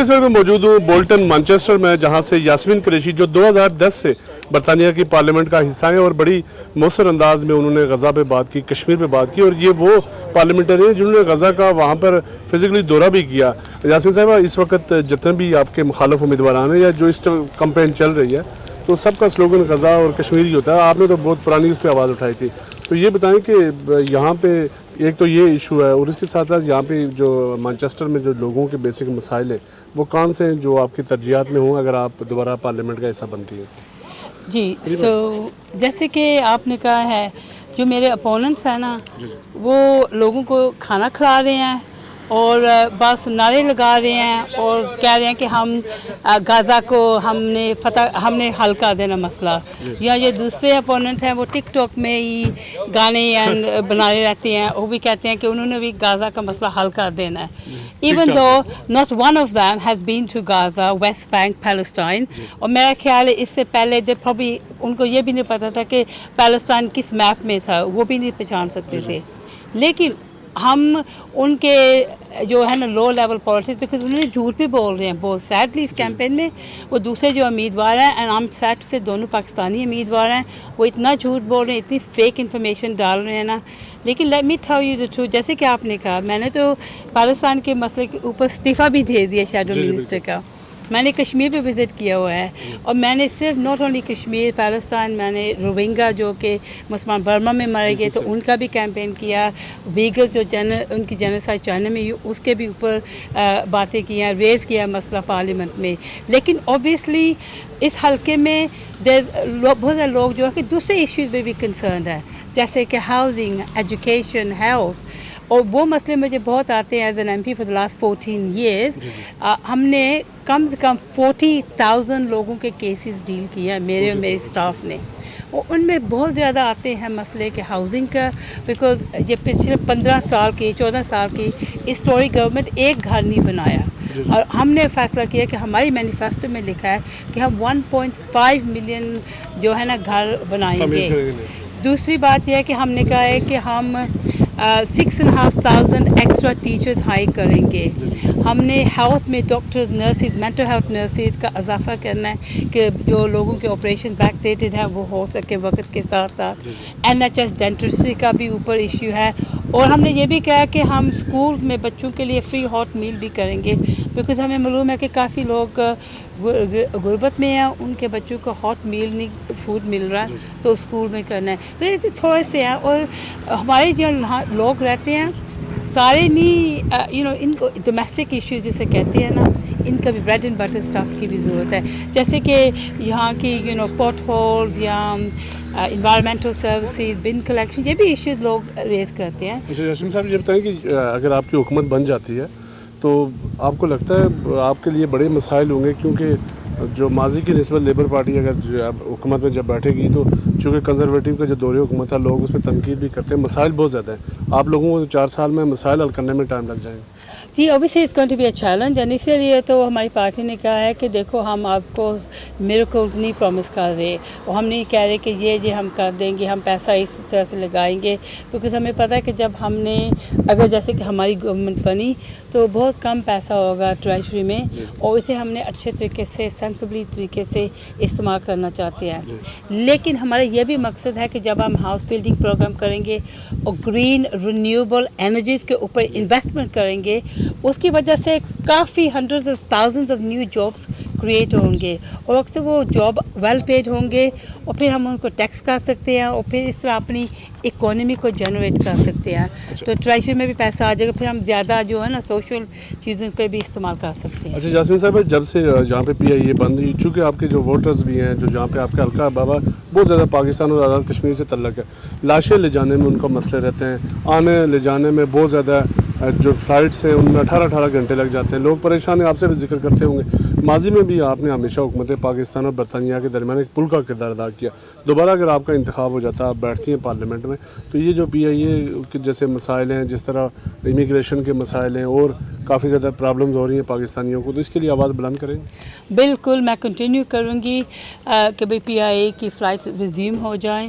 میں اس وقت موجود ہوں بولٹن مانچسٹر میں، جہاں سے یاسمین قریشی جو 2010 سے برطانیہ کی پارلیمنٹ کا حصہ ہیں اور بڑی مؤثر انداز میں انہوں نے غزہ پہ بات کی، کشمیر پہ بات کی، اور یہ وہ پارلیمنٹری ہیں جنہوں نے غزہ کا وہاں پر فزیکلی دورہ بھی کیا۔ یاسمین صاحبہ، اس وقت جتنے بھی آپ کے مخالف امیدواران ہیں یا جو اس کمپین چل رہی ہے تو سب کا سلوگن غزہ اور کشمیر ہی ہوتا ہے، آپ نے تو بہت پرانی اس پہ آواز اٹھائی تھی، تو یہ بتائیں کہ یہاں پہ ایک تو یہ ایشو ہے اور اس کے ساتھ ساتھ یہاں پہ جو مانچسٹر میں جو لوگوں کے بیسک مسائل ہیں وہ کون سے ہیں جو آپ کی ترجیحات میں ہوں اگر آپ دوبارہ پارلیمنٹ کا حصہ بنتی ہیں؟ جی جیسے کہ آپ نے کہا ہے جو میرے اپوننٹس ہیں نا وہ لوگوں کو کھانا کھلا رہے ہیں اور بس نعرے لگا رہے ہیں اور کہہ رہے ہیں کہ ہم غزہ کو ہم نے حل کر دینا مسئلہ، یا یہ دوسرے اپوننٹ ہیں وہ ٹک ٹاک میں ہی گانے بنائے رہتے ہیں، وہ بھی کہتے ہیں کہ انہوں نے بھی غزہ کا مسئلہ حل کر دینا ہے، even though not one of them has been to Gaza, West Bank, Palestine, اور میرا خیال ہے اس سے پہلے ان کو یہ بھی نہیں پتا تھا کہ پیلسٹائن کس میپ میں تھا، وہ بھی نہیں پہچان سکتے تھے، لیکن ہم ان کے جو ہے نا لو لیول پالیٹکس، بیکاز انہوں نے جھوٹ بھی بول رہے ہیں بہت سیڈلی اس کیمپین میں، وہ دوسرے جو امیدوار ہیں اینڈ ہم سیٹ سے دونوں پاکستانی امیدوار ہیں، وہ اتنا جھوٹ بول رہے ہیں، اتنی فیک انفارمیشن ڈال رہے ہیں نا، لیکن let me tell you the truth, جیسے کہ آپ نے کہا میں نے تو پاکستان کے مسئلے کے اوپر استعفیٰ بھی دے دیا شیڈو منسٹر کا، میں نے کشمیر پہ وزٹ کیا ہوا ہے، اور میں نے صرف ناٹ اونلی کشمیر، پیلسٹائن، میں نے روہنگا جو کہ مسلمان برما میں مارے گئے تو ان کا بھی کیمپین کیا، ویگل جو ان کی جینوسائیڈ چائنا میں اس کے بھی اوپر باتیں کی ہیں، ریز کیا مسئلہ پارلیمنٹ میں، لیکن اوبیسلی اس حلقے میں بہت سارے لوگ جو ہے کہ دوسرے ایشوز میں بھی کنسرنڈ ہیں، جیسے کہ ہاؤسنگ، ایجوکیشن، ہیلتھ، اور وہ مسئلے مجھے بہت آتے ہیں as an M P for the last 14 years, ہم نے کم سے کم 40,000 لوگوں کے کیسز ڈیل کیا میرے اور میرے اسٹاف نے، اور ان میں بہت زیادہ آتے ہیں مسئلے کے ہاؤسنگ کا، بیکاز یہ پچھلے 15 سال کی 14 سال کی اس ٹوری گورنمنٹ ایک گھر نہیں بنایا، اور ہم نے فیصلہ کیا کہ ہماری مینیفیسٹو میں لکھا ہے کہ ہم 1.5 ملین جو ہے نا گھر بنائیں گے۔ دوسری بات یہ ہے کہ ہم نے کہا ہے کہ ہم 6,500 ایکسٹرا ٹیچرز ہائر کریں گے، ہم نے ہیلتھ میں doctors, nurses, mental health nurses کا اضافہ کرنا ہے کہ جو لوگوں کے آپریشن بیک ڈیٹڈ ہیں وہ ہو سکے وقت کے ساتھ ساتھ، NHS ڈینٹسٹری کا بھی اوپر ایشو ہے، اور ہم نے یہ بھی کہا کہ ہم اسکول میں بچوں کے لیے فری ہاٹ میل بھی کریں گے، بیکاز ہمیں معلوم ہے کہ کافی لوگ غربت میں ہیں، ان کے بچوں کو ہاٹ میل نہیں فوڈ مل رہا ہے تو اسکول میں کرنا ہے، تو ایسے تھوڑے سے ہیں، اور ہمارے جو لوگ رہتے ہیں سارے نہیں ان کو ڈومیسٹک ایشوز جسے کہتے ہیں نا، ان کا بھی بریڈ اینڈ بٹر اسٹف کی بھی ضرورت ہے، جیسے کہ یہاں کی پوٹ ہولز یا انوائرمنٹل سروسز، بن کلیکشن، یہ بھی ایشوز لوگ ریز کرتے ہیں۔ اچھا یاسمین صاحب، یہ بتائیں کہ اگر آپ کی حکومت بن جاتی ہے تو آپ کو لگتا ہے آپ کے لیے بڑے مسائل ہوں گے، کیونکہ جو ماضی کی نسبت لیبر پارٹی اگر حکومت میں جب بیٹھے گی تو چونکہ کنزرویٹو کا جو دور حکومت تھا لوگ اس پہ تنقید بھی کرتے ہیں، مسائل بہت زیادہ ہیں، آپ لوگوں کو 4 سال میں مسائل حل کرنے میں ٹائم لگ جائیں گے؟ جی obviously it's going to be a challenge, and اسی لیے تو ہماری پارٹی نے کہا ہے کہ دیکھو ہم آپ کو میریکلز نہیں پرومس کر رہے، اور ہم نہیں کہہ رہے کہ یہ ہم کر دیں گے، ہم پیسہ اس طرح سے لگائیں گے، کیونکہ ہمیں پتہ ہے کہ جب ہم نے اگر جیسے کہ ہماری گورنمنٹ بنی تو بہت کم پیسہ ہوگا ٹریجری میں، اور اسے ہم نے اچھے طریقے سے سینسبلی طریقے سے استعمال کرنا چاہتے ہیں، لیکن ہمارا یہ بھی مقصد ہے کہ جب ہم ہاؤس بلڈنگ پروگرام کریں گے اور گرین رینیویبل انرجیز کے اوپر انویسٹمنٹ کریں گے، اس کی وجہ سے کافی hundreds of thousands of new jobs create ہوں گے، اور اکثر وہ جاب ویل پیڈ ہوں گے، اور پھر ہم ان کو ٹیکس کر سکتے ہیں، اور پھر اس طرح اپنی اکانومی کو جنریٹ کر سکتے ہیں، تو ٹریجری میں بھی پیسہ آ جائے گا، پھر ہم زیادہ جو ہے نا سوشل چیزوں پہ بھی استعمال کر سکتے ہیں۔ اچھا یاسمین صاحب، جب سے جہاں پہ PIA بند ہوئی، چونکہ آپ کے جو ووٹرز بھی ہیں جو جہاں پہ آپ کا حلقہ بابا بہت زیادہ پاکستان اور آزاد کشمیر سے تعلق ہے، لاشیں لے جانے میں ان کو مسئلے رہتے ہیں، آنے لے جانے میں بہت زیادہ جو فلائٹس ہیں ان میں 18 گھنٹے لگ جاتے ہیں، لوگ پریشان ہیں، آپ سے بھی ذکر کرتے ہوں گے، ماضی میں بھی آپ نے ہمیشہ حکومت پاکستان اور برطانیہ کے درمیان ایک پل کا کردار ادا کیا، دوبارہ اگر آپ کا انتخاب ہو جاتا، آپ بیٹھتی ہیں پارلیمنٹ میں، تو یہ جو PIA کے جیسے مسائل ہیں، جس طرح امیگریشن کے مسائل ہیں اور کافی زیادہ پرابلمز ہو رہی ہیں پاکستانیوں کو، تو اس کے لیے آواز بلند کریں گے؟ بالکل میں کنٹینیو کروں گی کہ بھئی PIA کی فلائٹس ریزیوم ہو جائیں،